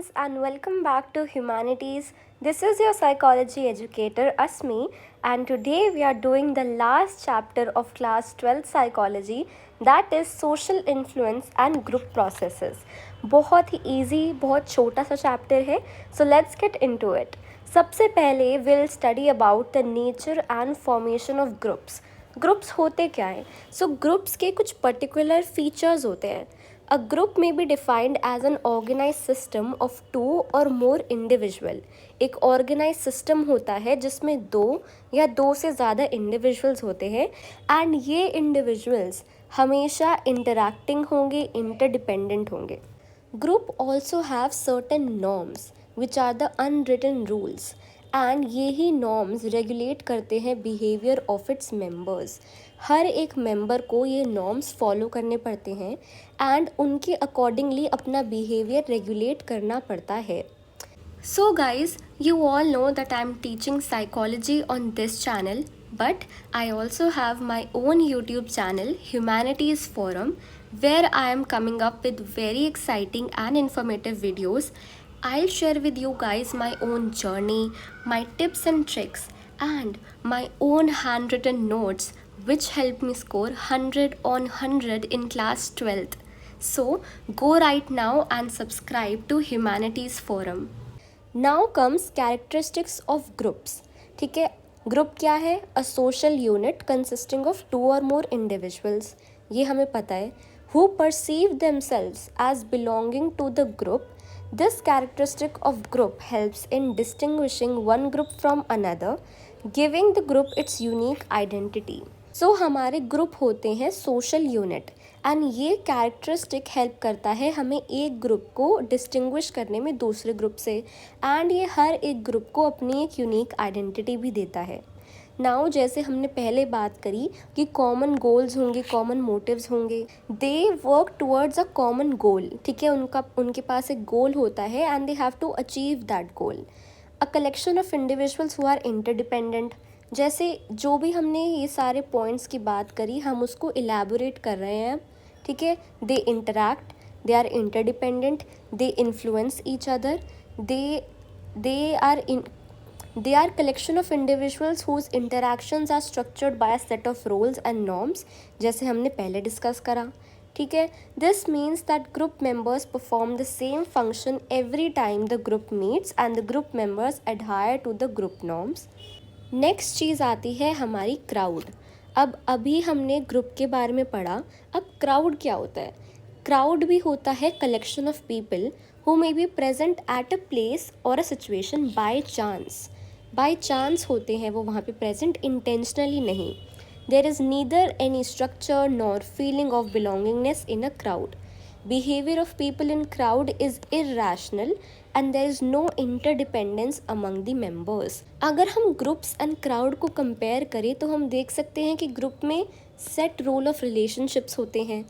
friends, and welcome back to Humanities. This is your psychology educator Asmi, and today we are doing the last chapter of class 12 psychology, that is social influence and group processes. बहुत ही easy, बहुत छोटा सा chapter है, so let's get into it. सबसे पहले we'll study about the nature and formation of groups. Groups होते क्या हैं? सो ग्रुप्स के कुछ पर्टिकुलर फीचर्स होते हैं. A group may be defined as an organized system of two or more individual. एक organized system होता है जिसमें दो या दो से ज़्यादा individuals होते हैं and ये individuals हमेशा interacting होंगे, interdependent होंगे. Group also have certain norms which are the unwritten rules and यही norms regulate करते हैं behavior of its members. हर एक मेंबर को ये नॉर्म्स फॉलो करने पड़ते हैं एंड उनके अकॉर्डिंगली अपना बिहेवियर रेगुलेट करना पड़ता है. So guys, you all know that I am teaching psychology on this channel, but I also have my own YouTube channel, Humanities Forum, where I am coming up with very exciting and informative videos. I'll share with you guys my own journey, my tips and tricks, and my own handwritten notes which helped me score 100 on 100 in class 12th. So go right now and subscribe to Humanities Forum. Now comes characteristics of groups. ठीक है, group क्या है? A social unit consisting of two or more individuals. ये हमें पता है. Who perceive themselves as belonging to the group. This characteristic of group helps in distinguishing one group from another, giving the group its unique identity. So हमारे group होते हैं social unit and ये characteristic help करता है हमें एक group को distinguish करने में दूसरे ग्रुप से, एंड ये हर एक ग्रुप को अपनी एक यूनिक आइडेंटिटी भी देता है. नाउ जैसे हमने पहले बात करी कि कॉमन गोल्स होंगे, कॉमन मोटिव्स होंगे, they work towards a common goal. ठीक है, उनके पास एक गोल होता है and they have to achieve that goal. A collection of individuals who are interdependent. जैसे जो भी हमने ये सारे पॉइंट्स की बात करी, हम उसको इलेबोरेट कर रहे हैं. ठीक है, they interact, they are interdependent, they influence each other, they are collection of individuals whose interactions are structured by a set of roles and norms, जैसे हमने पहले डिस्कस करा. ठीक है, this means that group members perform the same function every time the group meets and the group members adhere to the group norms. Next चीज़ आती है हमारी क्राउड. अब अभी हमने ग्रुप के बारे में पढ़ा, अब क्राउड क्या होता है? क्राउड भी होता है collection of people who may be present at a place और अ सिचुएशन बाय चांस होते हैं वो वहाँ पे प्रेजेंट, इंटेंशनली नहीं. There is neither any structure nor feeling of belongingness in a crowd. Behavior of people in crowd is irrational and there is no interdependence among the members. अगर हम groups and crowd को compare करें तो हम देख सकते हैं कि group में set role of relationships होते हैं,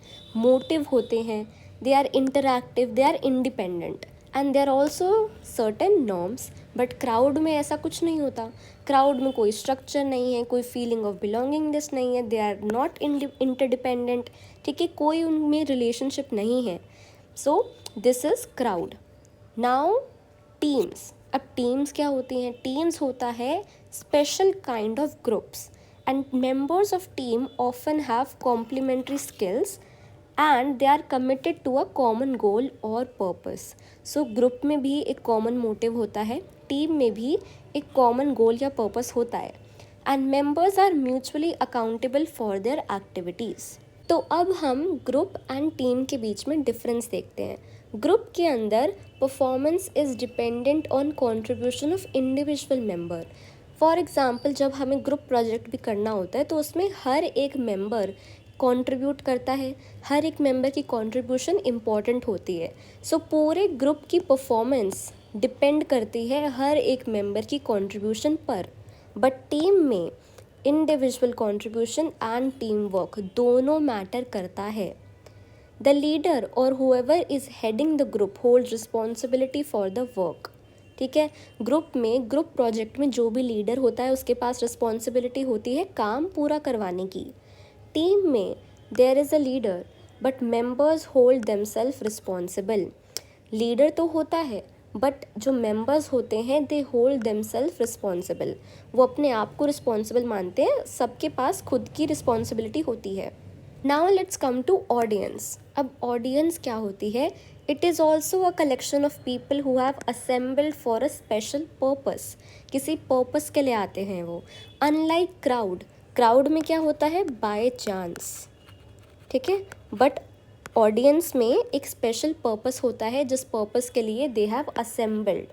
motive होते हैं, they are interactive, they are independent and there are also certain norms. But crowd में ऐसा कुछ नहीं होता. क्राउड में कोई स्ट्रक्चर नहीं है, कोई फीलिंग ऑफ बिलोंगिंगनेस नहीं है, दे आर नॉट इंटरडिपेंडेंट. ठीक है, कोई उनमें रिलेशनशिप नहीं है. So this is crowd. Now teams. अब टीम्स क्या होती हैं? टीम्स होता है special kind of groups and members of team often have complementary skills and they are committed to a common goal और पर्पस. सो ग्रुप में भी एक कॉमन मोटिव होता है, टीम में भी एक कॉमन गोल या पर्पस होता है and members are mutually accountable for their activities. तो अब हम ग्रुप एंड टीम के बीच में डिफरेंस देखते हैं. ग्रुप के अंदर performance is dependent on contribution of individual member. For example, जब हमें ग्रुप प्रोजेक्ट भी करना होता है तो उसमें हर एक मेंबर कंट्रीब्यूट करता है, हर एक मेंबर की कंट्रीब्यूशन इम्पॉर्टेंट होती है. सो पूरे ग्रुप की परफॉर्मेंस डिपेंड करती है हर एक मेंबर की कंट्रीब्यूशन पर. बट टीम में individual contribution and team work दोनों मैटर करता है. द लीडर और whoever is heading the group hold responsibility for the work. ठीक है, ग्रुप प्रोजेक्ट में जो भी लीडर होता है उसके पास रिस्पॉन्सिबिलिटी होती है काम पूरा करवाने की. टीम में there is a leader but members hold themselves responsible. Leader तो होता है बट जो मेंबर्स होते हैं दे होल्ड देमसेल्फ रिस्पॉन्सिबल, वो अपने आप को रिस्पॉन्सिबल मानते हैं, सबके पास खुद की रिस्पॉन्सिबिलिटी होती है। Now let's come to audience. अब ऑडियंस क्या होती है? It is also a collection of people who have assembled for a special purpose, किसी पर्पस के लिए आते हैं वो। अनलाइक क्राउड, क्राउड में क्या होता है? बाय चांस, ठीक है, बट ऑडियंस में एक स्पेशल पर्पस होता है जिस पर्पस के लिए they have assembled,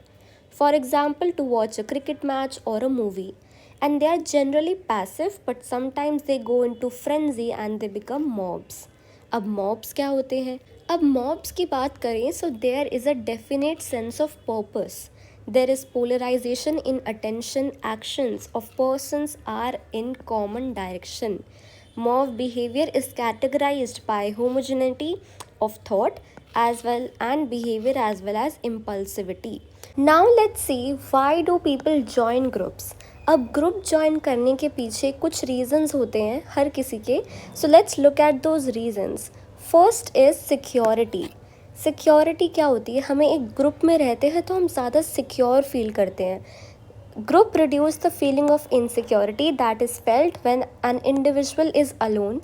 for example to watch a cricket match और a movie, and they are generally passive but sometimes they go into frenzy and they become mobs. अब mobs क्या होते हैं? अब मॉब्स की बात करें so there is a definite sense of purpose, there is polarization in attention, actions of persons are in common direction. Mob behavior is categorized by homogeneity of thought as well and behavior as well as impulsivity. Now let's see why do people join groups. अब group join करने के पीछे कुछ reasons होते हैं हर किसी के, so let's look at those reasons. First is security. Security क्या होती है? हमें एक ग्रुप में रहते हैं तो हम ज़्यादा सिक्योर फील करते हैं। Group reduce the feeling of insecurity that is felt when an individual is alone.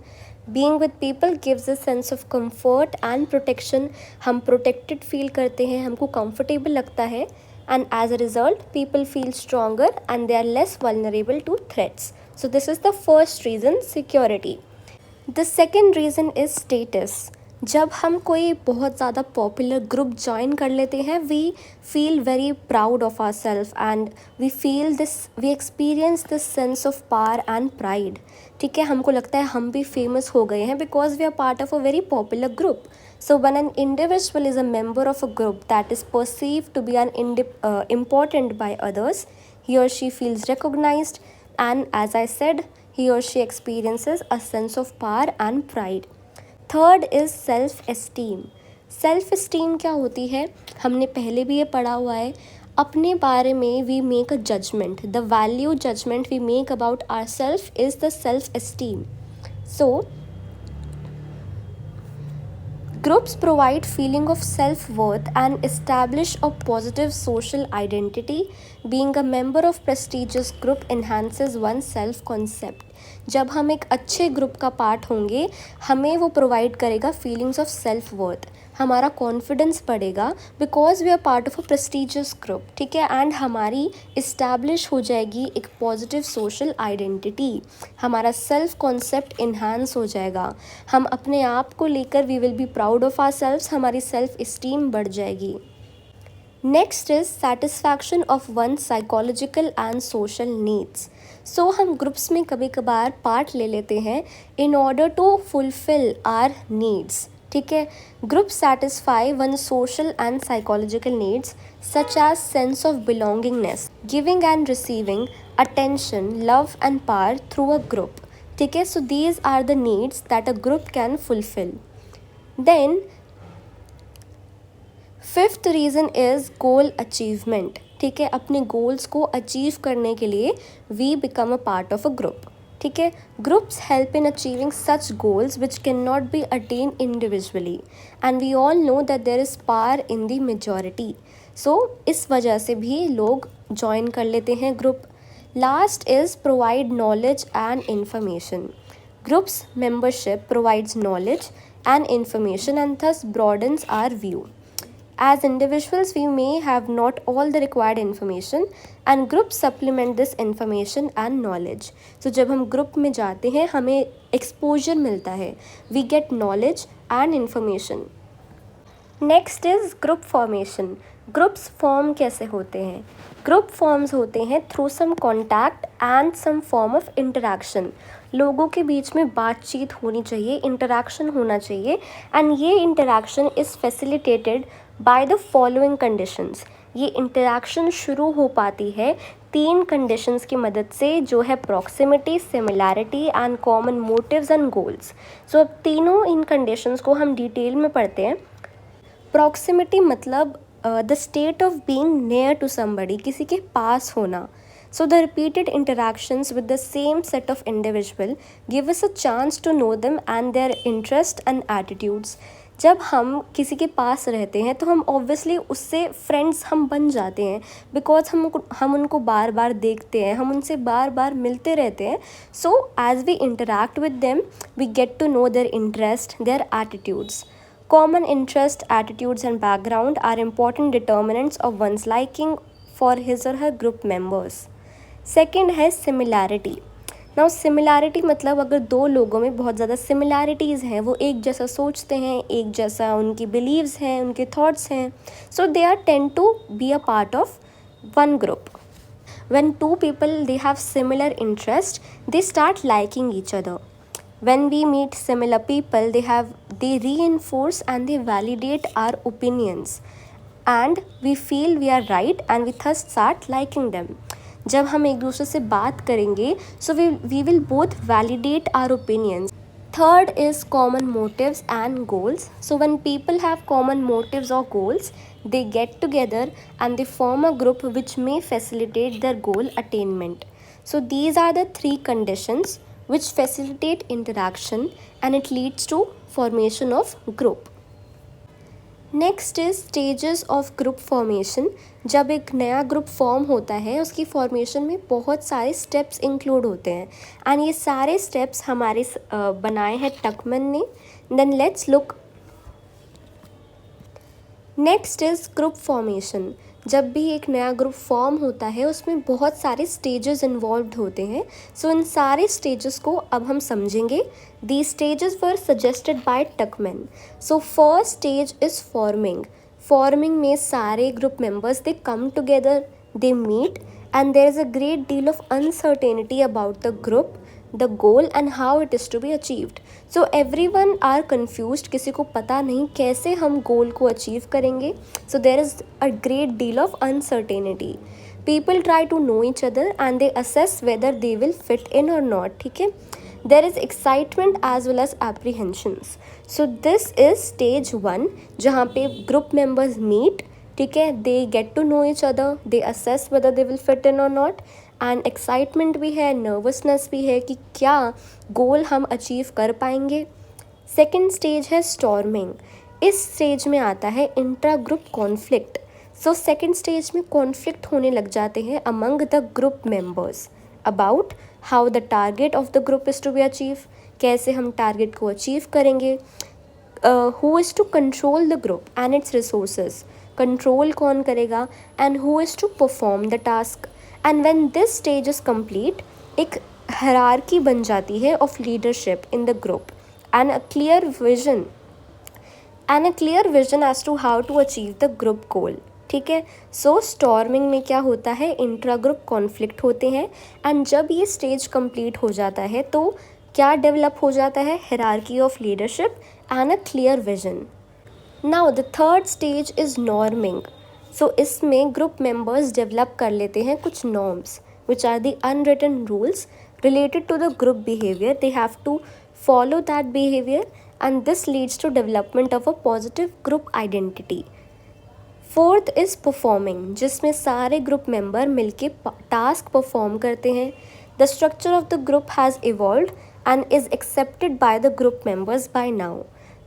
Being with people gives a sense of comfort and protection, हम प्रोटेक्टेड फील करते हैं, हमको कंफर्टेबल लगता है, and as a result people feel stronger and they are less vulnerable to threats. So this is the first reason, security. The second reason is status. जब हम कोई बहुत ज़्यादा पॉपुलर ग्रुप ज्वाइन कर लेते हैं we feel very proud of our self and we experience this sense of power and pride, ठीक है, हमको लगता है हम भी फेमस हो गए हैं because we are part of a very popular group. So when an individual is a member of a group that is perceived to be an important by others, he or she feels recognized, and as I said, he or she experiences a sense of power and pride. Third is self esteem. Self esteem क्या होती है? हमने पहले भी ये पढ़ा हुआ है, अपने बारे में we make a judgment, the value judgment we make about our self is the self esteem. So groups provide feeling of self-worth and establish a positive social identity. Being a member of prestigious group enhances one's self-concept. जब हम एक अच्छे group का part होंगे हमें वो provide करेगा feelings of self worth, हमारा कॉन्फिडेंस बढ़ेगा because we are part of a prestigious group, ठीक है, एंड हमारी इस्टेब्लिश हो जाएगी एक पॉजिटिव सोशल आइडेंटिटी, हमारा सेल्फ कॉन्सेप्ट इन्हांस हो जाएगा, हम अपने आप को लेकर we will be proud of ourselves, हमारी सेल्फ इस्टीम बढ़ जाएगी। Next is satisfaction of one psychological and social needs. So हम ग्रुप्स में कभी कभार पार्ट ले लेते हैं in order to fulfil our needs, ठीक है। Group satisfy one social and psychological needs such as sense of belongingness, giving and receiving attention, love and power through a group, ठीक है। So these are the needs that a group can fulfill. Then fifth reason is goal achievement, ठीक है, अपने goals को achieve करने के लिए we become a part of a group, ठीक है। Groups help in achieving such goals which can not be attain individually and we all know that there is power in the majority. So इस वजह से भी लोग join कर लेते हैं group. Last is provide knowledge and information. Groups membership provides knowledge and information and thus broadens our view. As individuals, we may have not all the required information and groups supplement this information and knowledge. So जब हम group में जाते हैं हमें exposure मिलता है, we get knowledge and information. Next is group formation. Groups form कैसे होते हैं? ग्रुप फॉर्म्स होते हैं through some contact and some form of interaction. लोगों के बीच में बातचीत होनी चाहिए, इंटरेक्शन होना चाहिए, एंड ये interaction is facilitated by the following conditions. ये इंटरेक्शन शुरू हो पाती है तीन कंडीशंस की मदद से, जो है proximity, similarity and common motives and goals. So अब तीनों इन कंडीशंस को हम डिटेल में पढ़ते हैं। प्रॉक्सिमिटी मतलब the state of being near to somebody, किसी के पास होना। So the repeated interactions with the same set of individual give us a chance to know them and their interests and attitudes. जब हम किसी के पास रहते हैं तो हम ऑब्वियसली उससे फ्रेंड्स हम बन जाते हैं, बिकॉज हम उनको बार बार देखते हैं, हम उनसे बार बार मिलते रहते हैं. So as we interact with them we get to know their interest, their attitudes. Common interest, attitudes, and background are important determinants of one's liking for his or her group members. Second है similarity. Now similarity मतलब अगर दो लोगों में बहुत ज़्यादा similarities हैं, वो एक जैसा सोचते हैं, एक जैसा उनकी बिलीव्स हैं, उनके थॉट्स हैं, so they are tend to be a part of one group. When two people they have similar interest, they start liking each other. When we meet similar people, they reinforce and they validate our opinions, and we feel we are right and we thus start liking them. जब हम एक दूसरे से बात करेंगे, so we will both validate our opinions. Third is common motives and goals. So when people have common motives or goals, they get together and they form a group which may facilitate their goal attainment. So these are the three conditions which facilitate interaction and it leads to formation of group. Next is stages of group formation. जब एक नया group form होता है उसकी formation में बहुत सारे steps include होते हैं, एंड ये सारे स्टेप्स हमारे बनाए हैं टकमैन ने. Then let's look. Next is group formation. जब भी एक नया ग्रुप फॉर्म होता है उसमें बहुत सारे स्टेजेस इन्वॉल्व होते हैं. सो इन सारे स्टेजेस को अब हम समझेंगे. The stages were suggested by Tuckman. So first stage is forming. Forming में सारे group members they come together, they meet, and there is a great deal of uncertainty about the group, the goal and how it is to be achieved. So everyone are confused, किसी को पता नहीं कैसे हम गोल को achieve करेंगे. So there is a great deal of uncertainty. People try to know each other and they assess whether they will fit in or not. ठीक है. There is excitement as well as apprehensions. So this is stage 1 जहाँ पे group members meet. ठीक है. They get to know each other, they assess whether they will fit in or not. And excitement भी है, nervousness भी है कि क्या गोल हम अचीव कर पाएंगे. सेकेंड स्टेज है स्टॉर्मिंग. इस स्टेज में आता है intra group conflict. So second stage में कॉन्फ्लिक्ट होने लग जाते हैं among the group members about how the target of the group is to be achieve. कैसे हम टारगेट को अचीव करेंगे. Who is to control the group and its resources. Control कौन करेगा and who is to perform the task. And when this stage is complete, एक hierarchy बन जाती है of leadership in the group and a clear vision as to how to achieve the group goal. ठीक है. सो storming में क्या होता है, इंट्रा ग्रुप कॉन्फ्लिक्ट होते हैं, एंड जब ये स्टेज कंप्लीट हो जाता है तो क्या डेवलप हो जाता है, hierarchy of leadership and a clear vision. Now the third stage is norming. सो इसमें ग्रुप मेंबर्स डेवलप कर लेते हैं कुछ norms which are the unwritten rules related to the group behaviour. They have to follow that behaviour and this leads to development of a positive group identity. Fourth is performing, जिसमें सारे group member मिलके task perform करते हैं. The structure of the group has evolved and is accepted by the group members by now.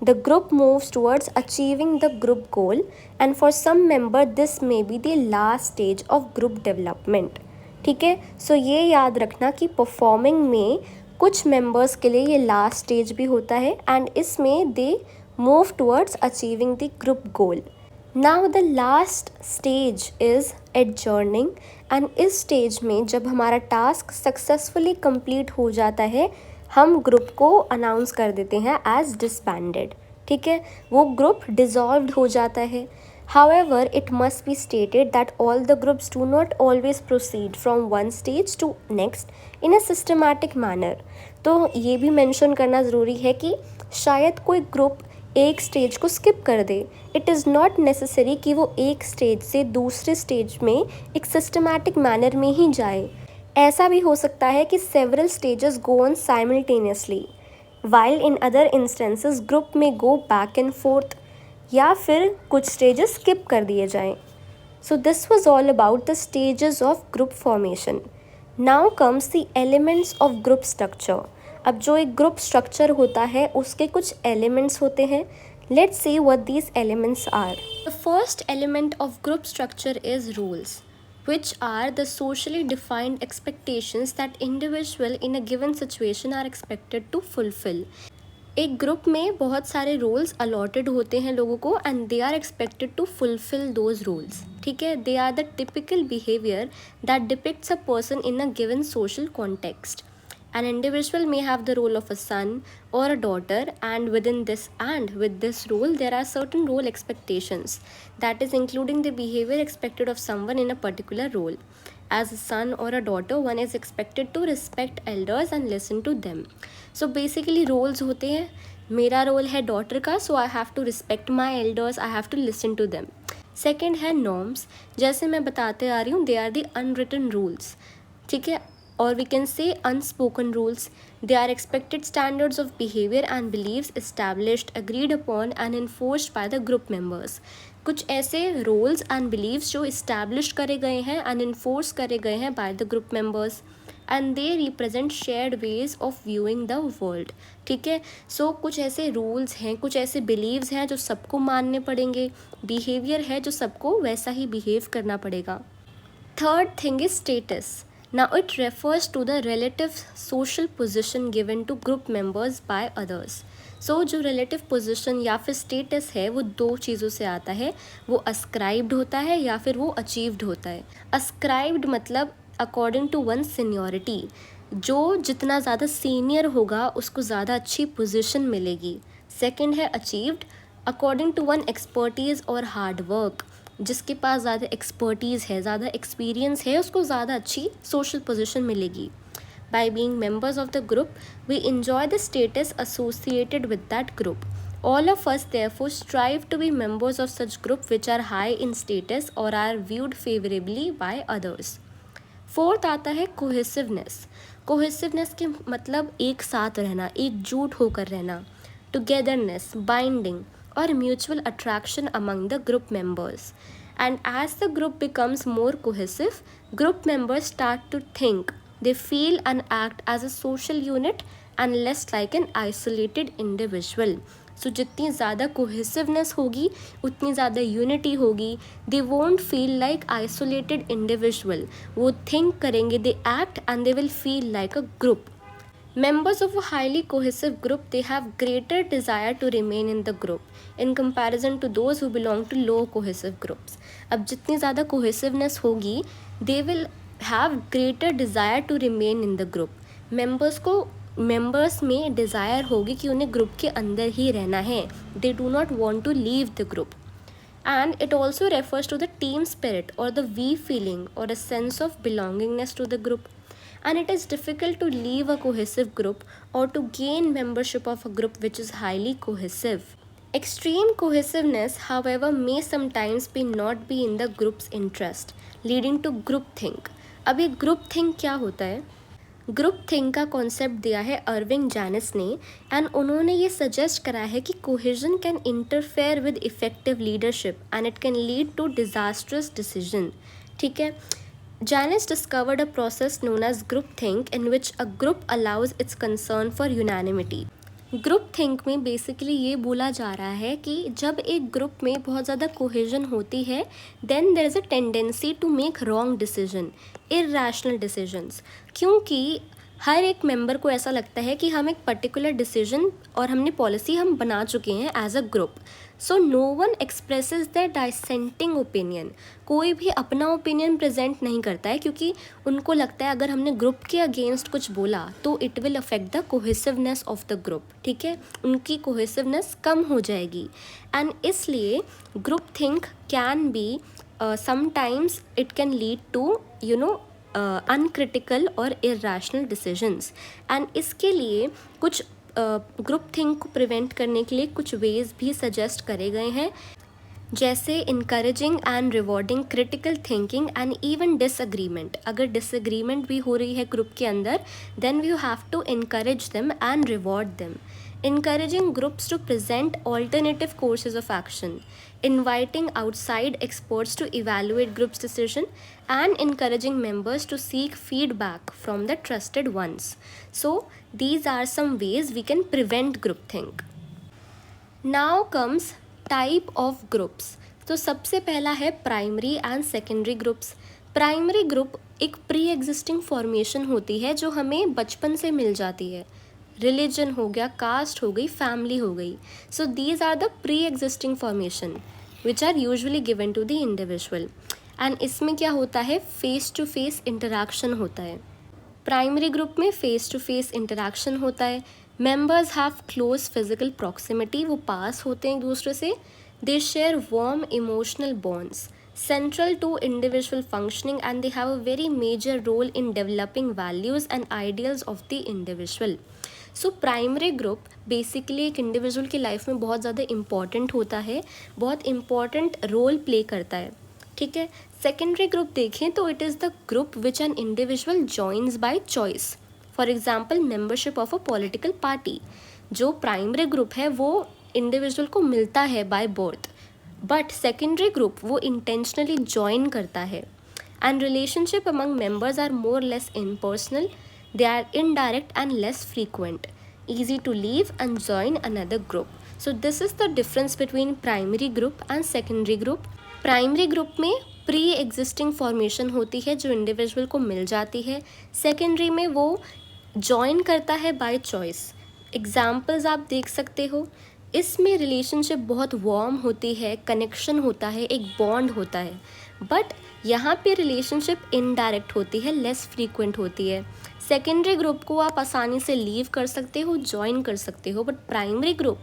The group moves towards achieving the group goal, and for some member this may be the last stage of group development. ठीक है. सो ये याद रखना कि performing में कुछ members के लिए ये लास्ट स्टेज भी होता है एंड इसमें they move towards achieving the group goal. Now the last stage is एडजर्निंग, and इस स्टेज में जब हमारा टास्क सक्सेसफुली कंप्लीट हो जाता है हम ग्रुप को अनाउंस कर देते हैं एज डिसबैंडेड. ठीक है. वो ग्रुप डिज़ॉल्व्ड हो जाता है. However, it must be stated that all the groups do not always proceed from one stage to next in a systematic manner. तो ये भी मेंशन करना ज़रूरी है कि शायद कोई ग्रुप एक स्टेज को स्किप कर दे. इट इज़ नॉट नेसेसरी कि वो एक स्टेज से दूसरे स्टेज में एक सिस्टमैटिक मैनर में ही जाए. ऐसा भी हो सकता है कि several stages go on simultaneously, while in other instances group may go back and forth, या फिर कुछ स्टेजेस स्किप कर दिए जाएं. So this was all about the stages of group formation. Now comes the elements of group structure. अब जो एक group structure होता है उसके कुछ एलिमेंट्स होते हैं. Let's see what these elements are. The first element of group structure is roles, which are the socially defined expectations that individual in a given situation are expected to fulfill. एक group में बहुत सारे roles allotted होते हैं लोगों को and they are expected to fulfil those roles. ठीक है, they are the typical behaviour that depicts a person in a given social context. An individual may have the role of a son or a daughter, and with this role there are certain role expectations, that is including the behavior expected of someone in a particular role. As a son or a daughter, one is expected to respect elders and listen to them. So basically roles होते हैं. मेरा role है daughter का, so I have to respect my elders, I have to listen to them. Second है norms. जैसे मैं बताते आ रही हूँ, they are the unwritten rules. ठीक है, or we can say unspoken rules. They are expected standards of behavior and beliefs established, agreed upon and enforced by the group members. कुछ ऐसे roles and beliefs जो established करे गए हैं and enforced करे गए हैं by the group members, and they represent shared ways of viewing the world. ठीक है, so कुछ ऐसे rules हैं, कुछ ऐसे beliefs हैं जो सबको मानने पड़ेंगे, behavior है जो सबको वैसा ही behave करना पड़ेगा. Third thing is status. Now it refers to the relative social position given to group members by others. So जो relative position या फिर status है वो दो चीज़ों से आता है. वो ascribed होता है या फिर वो achieved होता है. Ascribed मतलब according to one's seniority. जो जितना ज़्यादा senior होगा उसको ज़्यादा अच्छी position मिलेगी. Second है achieved according to one expertise और hard work. जिसके पास ज़्यादा एक्सपर्टीज़ है, ज़्यादा एक्सपीरियंस है, उसको ज़्यादा अच्छी सोशल पोजीशन मिलेगी. By being members of the group we enjoy the status associated with that group. All of us therefore strive to be members of such group which are high in status or are viewed favorably by others. Fourth आता है cohesiveness. Cohesiveness के मतलब एक साथ रहना, एकजुट होकर रहना, togetherness, binding or mutual attraction among the group members. And as the group becomes more cohesive, group members start to think, they feel and act as a social unit and less like an isolated individual. So जितनी ज़्यादा cohesiveness होगी उतनी ज़्यादा unity होगी. They won't feel like isolated individual. वो think करेंगे, they act and they will feel like a group. Members of a highly cohesive group, they have greater desire to remain in the group in comparison to those who belong to low cohesive groups. अब जितनी ज़्यादा cohesiveness होगी, they will have greater desire to remain in the group. members में desire होगी कि उन्हें group के अंदर ही रहना है. They do not want to leave the group. And it also refers to the team spirit or the we feeling or a sense of belongingness to the group. And it is difficult to leave a cohesive group or to gain membership of a group which is highly cohesive. Extreme cohesiveness, however, may sometimes not be in the group's interest, leading to groupthink. अब ये groupthink क्या होता है? ग्रुपथिंक का concept दिया है अर्विंग Janice ने, and उन्होंने ये सजेस्ट करा है कि cohesion can interfere with effective leadership and it can lead to disastrous decision. ठीक है, Janice discovered a process known as groupthink in which a group allows its concern for unanimity. Groupthink में basically ये बोला जा रहा है कि जब एक ग्रुप में बहुत ज़्यादा कोहेजन होती है then there is a tendency to make wrong decision, irrational decisions, क्योंकि हर एक मेंबर को ऐसा लगता है कि हम एक पर्टिकुलर डिसीजन और हमने पॉलिसी हम बना चुके हैं as a group. So no one expresses the dissenting opinion. कोई भी अपना ओपिनियन प्रेजेंट नहीं करता है क्योंकि उनको लगता है अगर हमने ग्रुप के अगेंस्ट कुछ बोला तो it will affect the cohesiveness of the group. ठीक है, उनकी कोहेसिवनेस कम हो जाएगी. एंड इसलिए group think can be sometimes it can lead to uncritical और इरैशनल डिसीजंस. एंड इसके लिए कुछ ग्रुप थिंक को प्रिवेंट करने के लिए कुछ वेज भी सजेस्ट करे गए हैं, जैसे encouraging and rewarding critical thinking and even disagreement. अगर डिसएग्रीमेंट भी हो रही है ग्रुप के अंदर then we have to encourage them and reward them. Encouraging groups to present alternative courses of action, inviting outside experts to evaluate groups' decision, and encouraging members to seek feedback from the trusted ones. So, these are some ways we can prevent groupthink. Now comes type of groups. तो सबसे पहला है primary and secondary groups. Primary group एक pre existing formation होती है जो हमें बचपन से मिल जाती है। रिलीजन हो गया, कास्ट हो गई, फैमिली हो गई। So these are the pre existing formation which are usually given to the individual. And इसमें क्या होता है, फेस टू फेस इंटरेक्शन होता है। प्राइमरी ग्रुप में फेस टू फेस इंटरेक्शन होता है। Members have close physical proximity, वो पास होते हैं एक दूसरे से। They share warm emotional bonds central to individual functioning, and they have a very major role in developing values and ideals of the individual. So primary group basically एक individual की life में बहुत ज़्यादा इम्पॉर्टेंट होता है, बहुत important role play करता है, ठीक है। सेकेंडरी ग्रुप देखें तो it is the group which an individual joins by choice. For example membership of a political party. जो प्राइमरी ग्रुप है वो इंडिविजुअल को मिलता है by birth, but secondary group वो इंटेंशनली ज्वाइन करता है। And relationship among members are more less impersonal, they are indirect and less frequent, easy to leave and join another group. So this is the difference between primary group and secondary group. Primary group में pre existing formation होती है जो individual को मिल जाती है। Secondary में वो join करता है बाय चॉइस। एग्जाम्पल्स आप देख सकते हो, इसमें रिलेशनशिप बहुत वार्म होती है, कनेक्शन होता है, एक बॉन्ड होता है। बट यहाँ पे रिलेशनशिप इनडायरेक्ट होती है, लेस फ्रीक्वेंट होती है। सेकेंडरी ग्रुप को आप आसानी से लीव कर सकते हो, ज्वाइन कर सकते हो, but primary group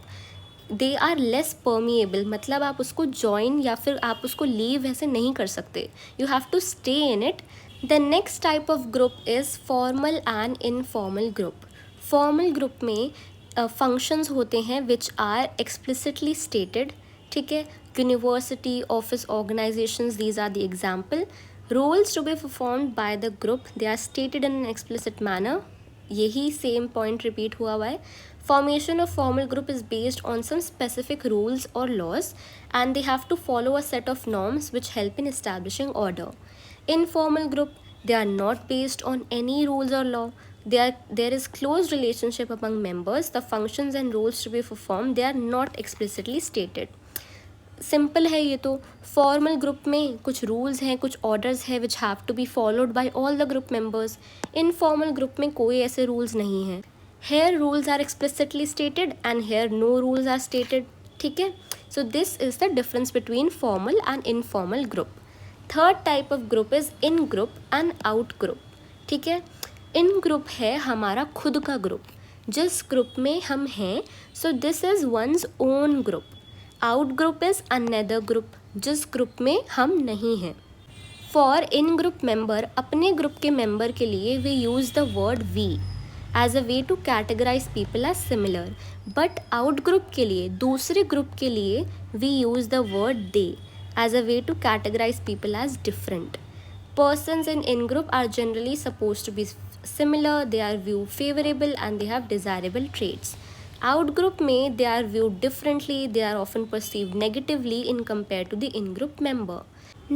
they are less permeable, मतलब आप उसको ज्वाइन या फिर आप उसको लीव ऐसे नहीं कर सकते, you have to stay in it. The next type of group is formal and informal group. Formal group में फंक्शंस होते हैं विच आर एक्सप्लिसिटली स्टेटेड, ठीक है। University, office, organisations, these are the example. Roles to be performed by the group, they are stated in an explicit manner. यही same point repeat हुआ है। Formation of formal group is based on some specific rules or laws, and they have to follow a set of norms which help in establishing order. Informal group, they are not based on any rules or law. There is close relationship among members. The functions and roles to be performed, they are not explicitly stated. Simple है ये तो। Formal group में कुछ rules हैं, कुछ orders हैं which have to be followed by all the group members. Informal group में कोई ऐसे रूल्स नहीं हैं। Here rules are explicitly stated and here no rules are stated, ठीक है। So this is the difference between formal and informal group. Third type of group is in group and out group, ठीक है। इन group है हमारा खुद का group, जिस group में हम हैं, so this is one's own group. Out group is another group, जिस ग्रुप में हम नहीं हैं। फॉर इन ग्रुप मेंबर, अपने ग्रुप के मेंबर के लिए we use the word we as a way to categorise people as similar, but out group के लिए, दूसरे ग्रुप के लिए we use the word they as a way to categorise people as different. Persons in group are generally supposed to be similar, they are viewed favorable and they have desirable traits. Out group में they are viewed differently, they are often perceived negatively in compared to the in group member.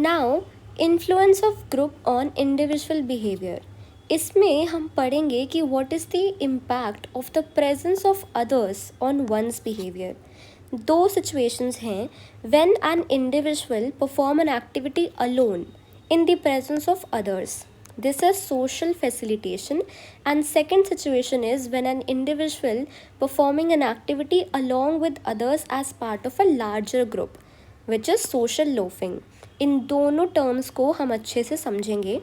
Now, influence of group on individual behavior. इसमें हम पढ़ेंगे कि what is the impact of the presence of others on one's behavior. दो situations हैं when an individual perform an activity alone in the presence of others. This is social facilitation, and second situation is when an individual performing an activity along with others as part of a larger group, which is social loafing. इन दोनों terms को हम अच्छे से समझेंगे।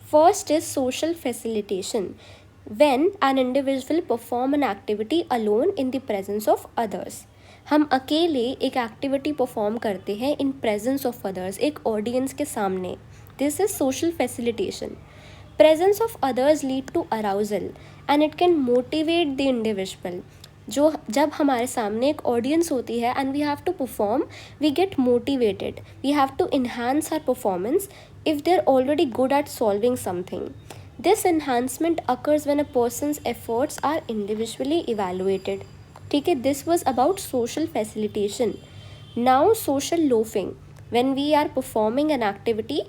First is social facilitation, when an individual perform an activity alone in the presence of others. हम अकेले एक activity perform करते हैं इन प्रेजेंस ऑफ अदर्स, एक ऑडियंस के सामने। This is social facilitation. Presence of others lead to arousal and it can motivate the individual. जब हमारे सामने एक ऑडियंस होती है and we have to perform, we get motivated. We have to enhance our performance if they're already good at solving something. This enhancement occurs when a person's efforts are individually evaluated. ठीक है, this was about social facilitation. Now social loafing, when we are performing an activity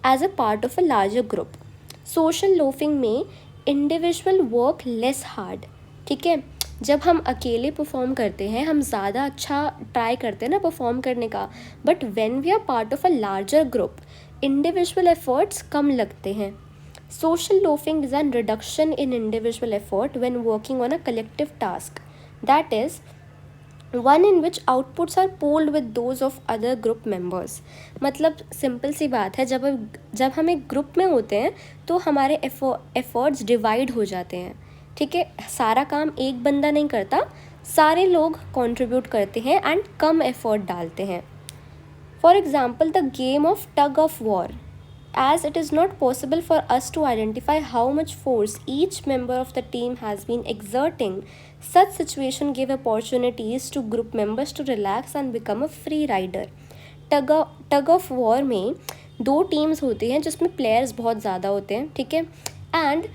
as a part of a larger group. Social loafing में individual work less hard, ठीक है। जब हम अकेले perform करते हैं हम ज़्यादा अच्छा ट्राई करते हैं ना परफॉर्म करने का, but when we are part of a larger group individual efforts कम लगते हैं. Social loafing is a reduction in individual effort when working on a collective task. That is, one in which outputs are pooled with those of other group members. मतलब simple सी बात है, जब हम एक group में होते हैं तो हमारे एफर्ट्स डिवाइड हो जाते हैं. ठीक है, सारा काम एक बंदा नहीं करता, सारे लोग कंट्रीब्यूट करते हैं एंड कम एफर्ट डालते हैं. For example the game of tug of war. As it is not possible for us to identify how much force each member of the team has been exerting, such situation give opportunities to group members to relax and become a free rider. Tug of war में दो teams होती हैं जिसमें players बहुत ज़्यादा होते हैं. ठीक है, एंड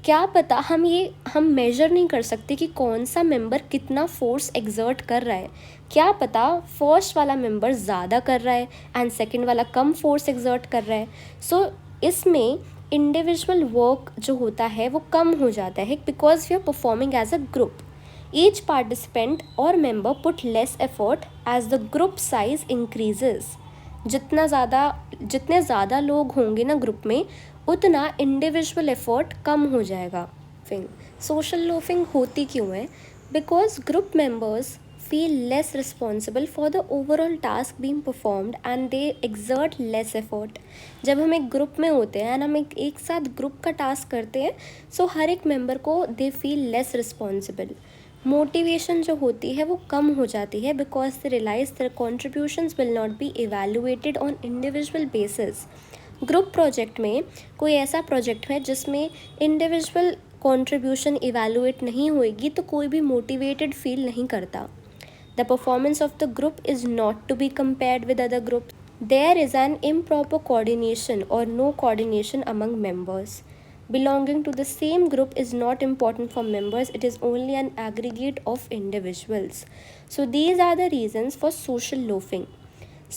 क्या पता हम मेजर नहीं कर सकते कि कौन सा मेंबर कितना फोर्स एग्जर्ट कर रहा है. क्या पता फर्स्ट वाला मेंबर ज़्यादा कर रहा है एंड सेकंड वाला कम फोर्स एग्जर्ट कर रहा है. सो इसमें इंडिविजुअल वर्क जो होता है वो कम हो जाता है because we are performing as a group. Each participant or member put less effort as the group size increases. जितने ज़्यादा लोग होंगे ना ग्रुप में उतना इंडिविजुअल एफर्ट कम हो जाएगा. सोशल लोफिंग होती क्यों है? Because group members feel less responsible for the overall task being performed and they exert less effort. जब हम एक ग्रुप में होते हैं एंड हम एक साथ ग्रुप का टास्क करते हैं सो हर एक मेंबर को they feel less responsible. Motivation जो होती है वो कम हो जाती है because they realise their contributions will not be evaluated on individual basis. Group project में कोई ऐसा प्रोजेक्ट है जिसमें इंडिविजुअल कॉन्ट्रीब्यूशन इवेलुएट नहीं होएगी तो कोई भी मोटिवेटेड फील नहीं करता. The performance of the group is not to be compared with other groups. There is an improper coordination or no coordination among members. Belonging to the same group is not important for members, it is only an aggregate of individuals. So these are the reasons for social loafing.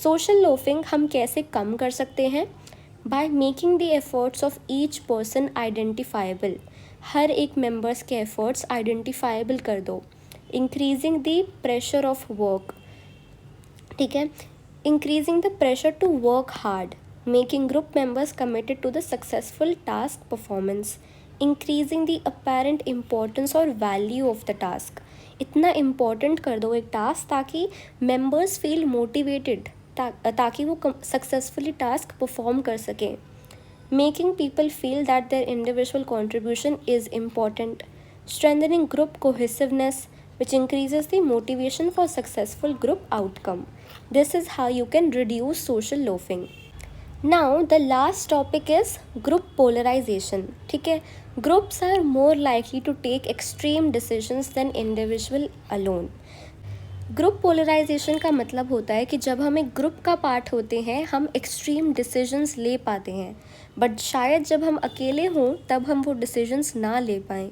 Social loafing हम कैसे कम कर सकते हैं? By making the efforts of each person identifiable. हर एक members के efforts identifiable कर दो. Increasing the pressure of work. ठीक है, increasing the pressure to work hard. Making group members committed to the successful task performance. Increasing the apparent importance और value of the task. इतना important कर दो एक task ताकि मेंबर्स फील मोटिवेटेड, ताकि वो सक्सेसफुली टास्क परफॉर्म कर सकें. Making people feel that their individual contribution is important. Strengthening group cohesiveness which increases the motivation for successful group outcome. This is how you can reduce social loafing. Now the last topic is group polarization. ठीक है, groups are more likely to take extreme decisions than individual alone. Group polarisation का मतलब होता है कि जब हम एक ग्रुप का पार्ट होते हैं हम एक्सट्रीम डिसीजंस ले पाते हैं, बट शायद जब हम अकेले हों तब हम वो डिसीजंस ना ले पाएँ.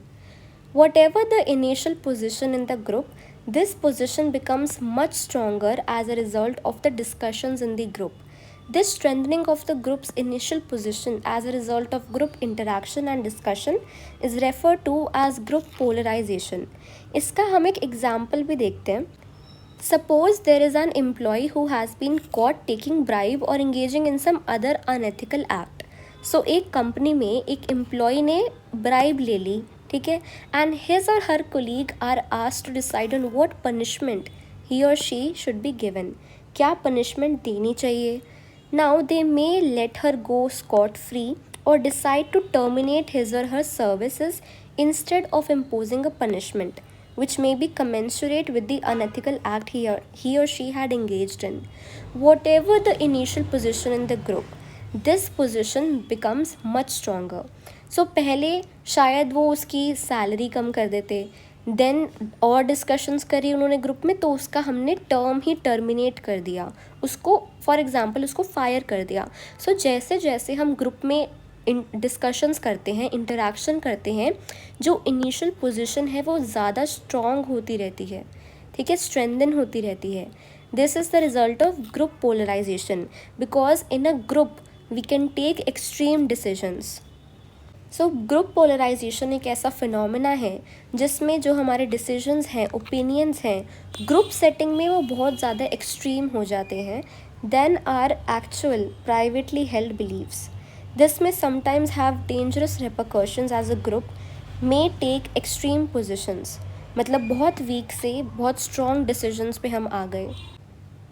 Whatever the initial position in the group, this position becomes much stronger as a result of the discussions in the group. This strengthening of the group's initial position as a result of group interaction and discussion is referred to as group polarization. इसका हम एक example भी देखते हैं. Suppose there is an employee who has been caught taking bribe or engaging in some other unethical act. So एक company में एक employ ने ब्राइब ले ली. ठीक है, and his or her colleague are asked to decide on what punishment he or she should be given. क्या punishment देनी चाहिए? Now they may let her go scot free or decide to terminate his or her services instead of imposing a punishment which may be commensurate with the unethical act he or she had engaged in. Whatever the initial position in the group, this position becomes much stronger. So पहले शायद वो उसकी salary कम कर देते, then और discussions करी उन्होंने group में तो उसका हमने टर्म ही टर्मिनेट कर दिया, उसको फॉर एग्जांपल उसको फायर कर दिया. सो जैसे जैसे हम ग्रुप में डिस्कशंस करते हैं, इंटरेक्शन करते हैं, जो इनिशियल पोजीशन है वो ज़्यादा स्ट्रॉन्ग होती रहती है. ठीक है, स्ट्रेंथन होती रहती है. This is the result of group polarisation because in a group we can take extreme decisions. So group polarisation एक ऐसा फिनोमेना है जिसमें जो हमारे डिसीजंस हैं, ओपिनियंस हैं, ग्रुप सेटिंग में वो बहुत ज़्यादा एक्सट्रीम हो जाते हैं then are actual privately held beliefs. This may sometimes have dangerous repercussions as a group may take extreme positions. मतलब बहुत वीक से बहुत स्ट्रॉन्ग डिसीजंस पे हम आ गए.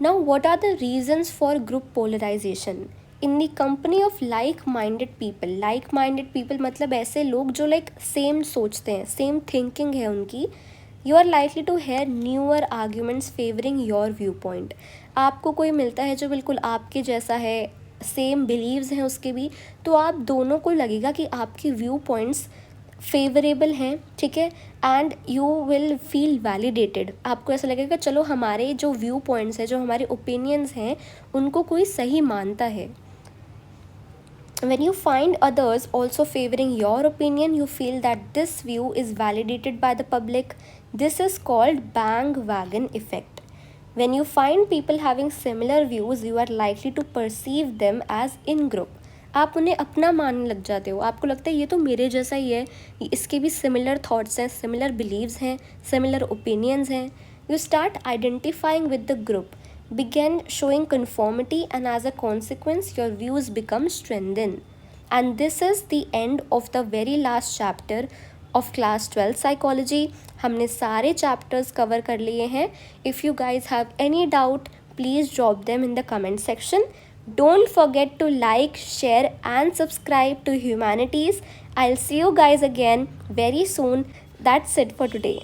Now, what are the reasons for group polarization? In the company of like-minded people मतलब ऐसे लोग जो like same सोचते हैं, same thinking है उनकी, you are likely to hear newer arguments favoring your viewpoint. आपको कोई मिलता है जो बिल्कुल आपके जैसा है, सेम बिलीव्स हैं उसके भी, तो आप दोनों को लगेगा कि आपकी व्यू पॉइंट्स फेवरेबल हैं, ठीक है, and you will feel validated. आपको ऐसा लगेगा चलो हमारे जो व्यू पॉइंट्स हैं, जो हमारे ओपिनियंस हैं, उनको कोई सही मानता है. When you find others also favoring your opinion, you feel that this view is validated by the public. This is called bandwagon effect. When you find people having similar views, you are likely to perceive them as in group. आप उन्हें अपना मानने लग जाते हो. आपको लगता है ये तो मेरे जैसा ही है, इसके भी सिमिलर थॉट्स हैं, सिमिलर बिलीव्स हैं, सिमिलर ओपिनियंस हैं. You start identifying with the group, begin showing conformity, and as a consequence your views become strengthened. And this is the end of the very last chapter of class 12 psychology. हमने सारे chapters cover कर लिए हैं. If you guys have any doubt, please drop them in the comment section. Don't forget to like, share and subscribe to Humanities. I'll see you guys again very soon. That's it for today.